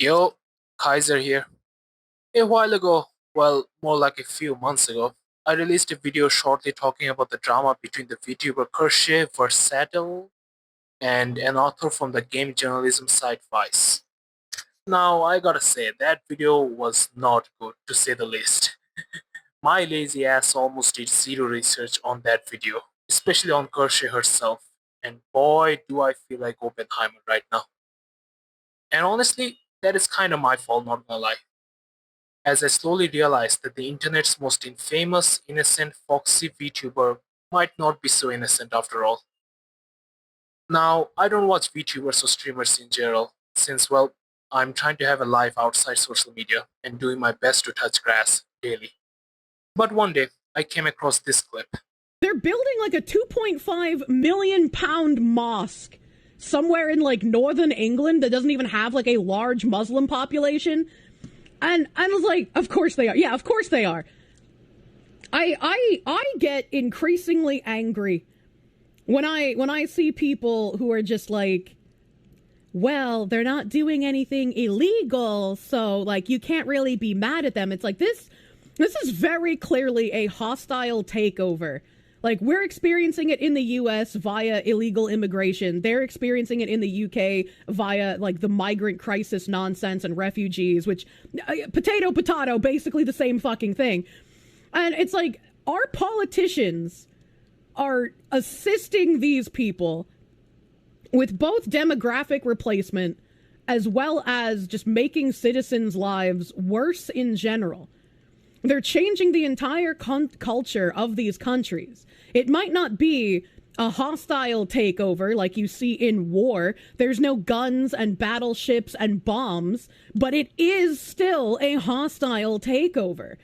Yo, Kaiser here. A while ago, well, more like a few months ago, I released a video shortly talking about the drama between the VTuber Kirsche Verstahl and an author from the game journalism site Vice. Now, I gotta say, that video was not good, to say the least. My lazy ass almost did zero research on that video, especially on Kirsche herself, and boy, do I feel like Oppenheimer right now. And honestly, that is kinda my fault, not gonna lie, as I slowly realized that the internet's most infamous, innocent, foxy VTuber might not be so innocent after all. Now, I don't watch VTubers or streamers in general, since, well, I'm trying to have a life outside social media and doing my best to touch grass daily. But one day, I came across this clip. They're building like a 2.5 million pound mosque somewhere in like northern England that doesn't even have like a large Muslim population. And I was like, of course they are. Yeah, of course they are. I get increasingly angry when I see people who are just like, well, they're not doing anything illegal, so like you can't really be mad at them. It's like this is very clearly a hostile takeover. Like, we're experiencing it in the US via illegal immigration. They're experiencing it in the UK via, like, the migrant crisis nonsense and refugees, which, potato, basically the same fucking thing. And it's like, our politicians are assisting these people with both demographic replacement as well as just making citizens' lives worse in general. They're changing the entire culture of these countries. It might not be a hostile takeover like you see in war. There's no guns and battleships and bombs, but it is still a hostile takeover.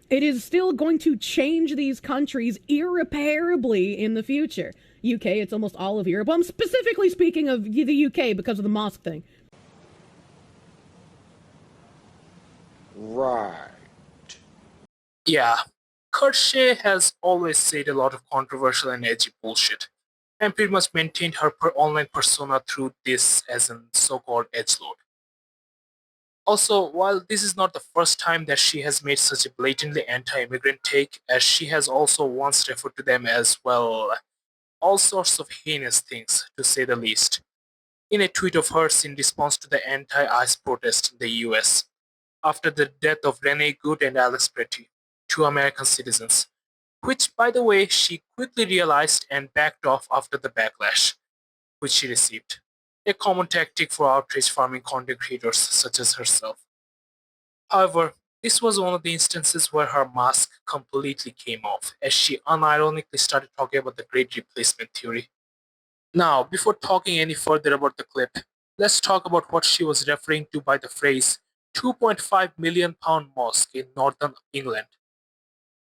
It is still going to change these countries irreparably in the future. UK, it's almost all of Europe. Well, I'm specifically speaking of the UK because of the mosque thing. Right. Yeah, Kirsche has always said a lot of controversial and edgy bullshit, and pretty much maintained her online persona through this as a so-called edgelord. Also, while this is not the first time that she has made such a blatantly anti-immigrant take, as she has also once referred to them as, well, all sorts of heinous things, to say the least, in a tweet of hers in response to the anti-ICE protest in the US, after the death of Renee Good and Alex Pretty, two American citizens, which, by the way, she quickly realized and backed off after the backlash which she received, a common tactic for outrage farming content creators such as herself. However, this was one of the instances where her mask completely came off, as she unironically started talking about the Great Replacement theory. Now, before talking any further about the clip, let's talk about what she was referring to by the phrase 2.5 million pound mosque in northern England.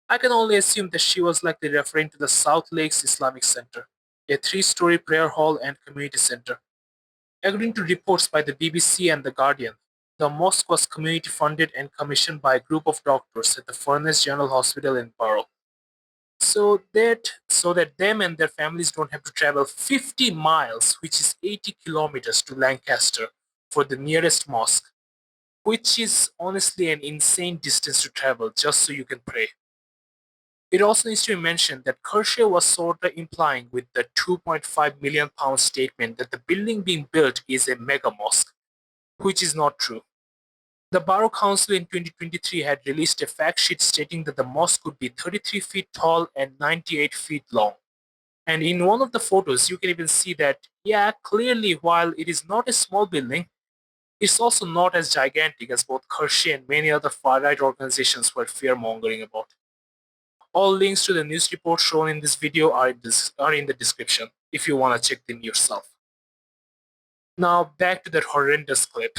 I can only assume that she was likely referring to the South Lakes Islamic Center, a three-story prayer hall and community center. According to reports by the BBC and The Guardian, the mosque was community funded and commissioned by a group of doctors at the Furness General Hospital in Borough, so that them and their families don't have to travel 50 miles, which is 80 kilometers, to Lancaster for the nearest mosque, which is honestly an insane distance to travel just so you can pray. It also needs to be mentioned that Kirsche was sort of implying with the 2.5 million pound statement that the building being built is a mega mosque, which is not true. The Borough Council in 2023 had released a fact sheet stating that the mosque could be 33 feet tall and 98 feet long. And in one of the photos, you can even see that, yeah, clearly, while it is not a small building, it's also not as gigantic as both Kirsche and many other far-right organizations were fear-mongering about. All links to the news report shown in this video are in the description if you want to check them yourself. Now back to that horrendous clip.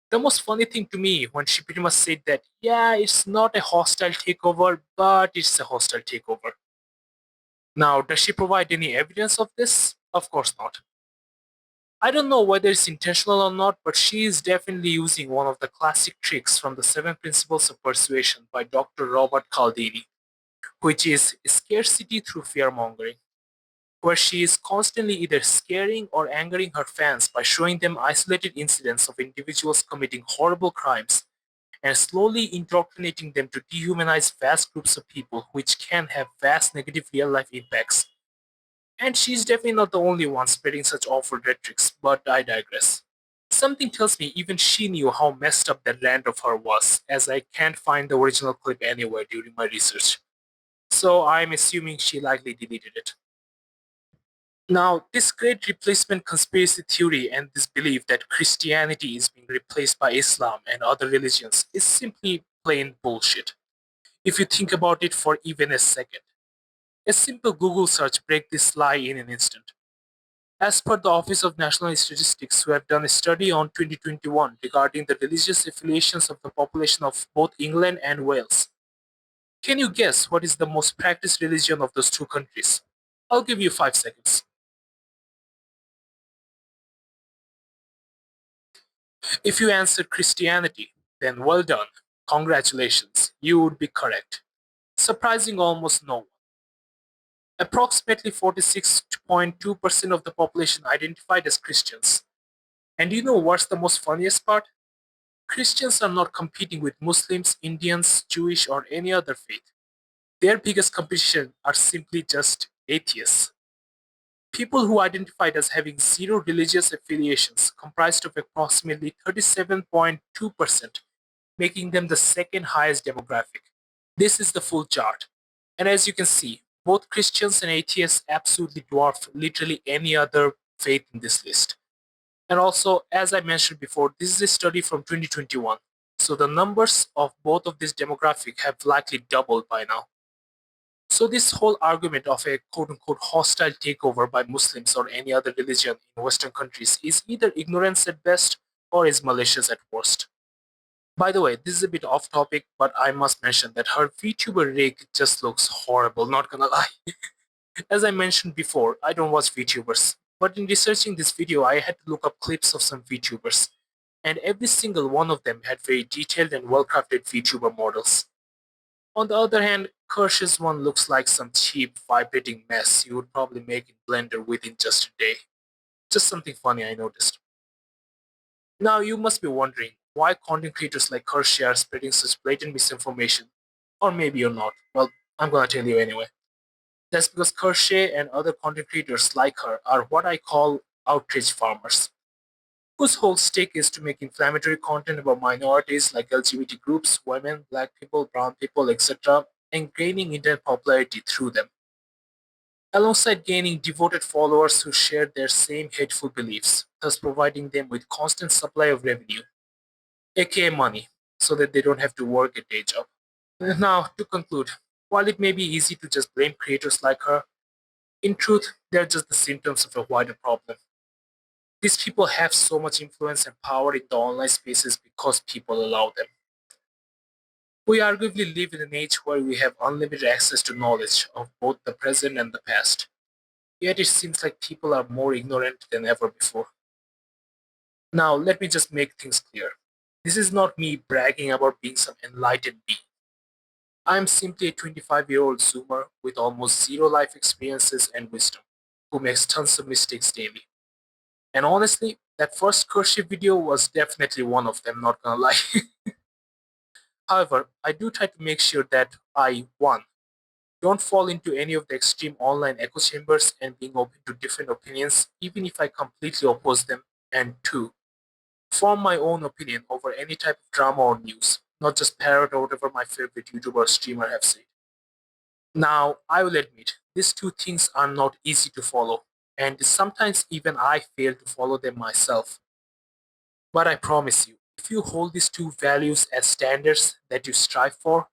The most funny thing to me when she pretty much said that, yeah, it's not a hostile takeover, but it's a hostile takeover. Now, does she provide any evidence of this? Of course not. I don't know whether it's intentional or not, but she is definitely using one of the classic tricks from the Seven Principles of Persuasion by Dr. Robert Cialdini, which is scarcity through fear-mongering. where she is constantly either scaring or angering her fans by showing them isolated incidents of individuals committing horrible crimes and slowly indoctrinating them to dehumanize vast groups of people, which can have vast negative real life impacts. And she's definitely not the only one spreading such awful rhetorics, but I digress. Something tells me even she knew how messed up that rant of her was, as I can't find the original clip anywhere during my research. So I'm assuming she likely deleted it. Now, this great replacement conspiracy theory and this belief that Christianity is being replaced by Islam and other religions is simply plain bullshit. If you think about it for even a second, a simple Google search breaks this lie in an instant. As per the Office of National Statistics, who have done a study on 2021 regarding the religious affiliations of the population of both England and Wales, can you guess what is the most practiced religion of those two countries? I'll give you 5 seconds. If you answered Christianity, then well done. Congratulations, you would be correct. Surprising almost no one. Approximately 46.2% of the population identified as Christians. And you know what's the most funniest part? Christians are not competing with Muslims, Indians, Jewish, or any other faith. Their biggest competition are simply just atheists. People who identified as having zero religious affiliations comprised of approximately 37.2%, making them the second highest demographic. This is the full chart. And as you can see, both Christians and atheists absolutely dwarf literally any other faith in this list. And also, as I mentioned before, this is a study from 2021. So the numbers of both of these demographic have likely doubled by now. So this whole argument of a quote-unquote hostile takeover by Muslims or any other religion in Western countries is either ignorance at best or is malicious at worst. By the way, this is a bit off topic, but I must mention that her VTuber rig just looks horrible, not gonna lie. As I mentioned before, I don't watch VTubers, but in researching this video, I had to look up clips of some VTubers, and every single one of them had very detailed and well-crafted VTuber models. On the other hand, Kirsch's one looks like some cheap, vibrating mess you would probably make in Blender within just a day. Just something funny I noticed. Now you must be wondering why content creators like Kirsche are spreading such blatant misinformation. Or maybe you're not. Well, I'm gonna tell you anyway. That's because Kirsche and other content creators like her are what I call outrage farmers, whose whole stake is to make inflammatory content about minorities like LGBT groups, women, black people, brown people, etc., and gaining internet popularity through them, alongside gaining devoted followers who share their same hateful beliefs, thus providing them with constant supply of revenue, aka money, so that they don't have to work a day job. Now, to conclude, while it may be easy to just blame creators like her, in truth, they're just the symptoms of a wider problem. These people have so much influence and power in the online spaces because people allow them. We arguably live in an age where we have unlimited access to knowledge of both the present and the past. Yet it seems like people are more ignorant than ever before. Now, let me just make things clear. This is not me bragging about being some enlightened being. I'm simply a 25-year-old Zoomer with almost zero life experiences and wisdom, who makes tons of mistakes daily. And honestly, that first Kirsche video was definitely one of them, not gonna lie. However, I do try to make sure that I, one, don't fall into any of the extreme online echo chambers and being open to different opinions, even if I completely oppose them, and two, form my own opinion over any type of drama or news, not just parrot or whatever my favorite YouTuber or streamer have said. Now, I will admit, these two things are not easy to follow, and sometimes even I fail to follow them myself. But I promise you, if you hold these two values as standards that you strive for,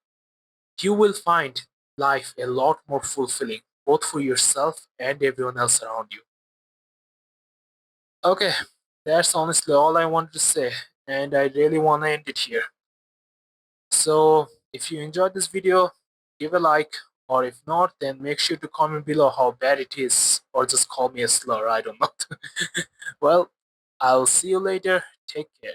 you will find life a lot more fulfilling, both for yourself and everyone else around you. Okay, that's honestly all I wanted to say, and I really want to end it here. So, if you enjoyed this video, give a like, or if not, then make sure to comment below how bad it is, or just call me a slur, I don't know. Well, I'll see you later. Take care.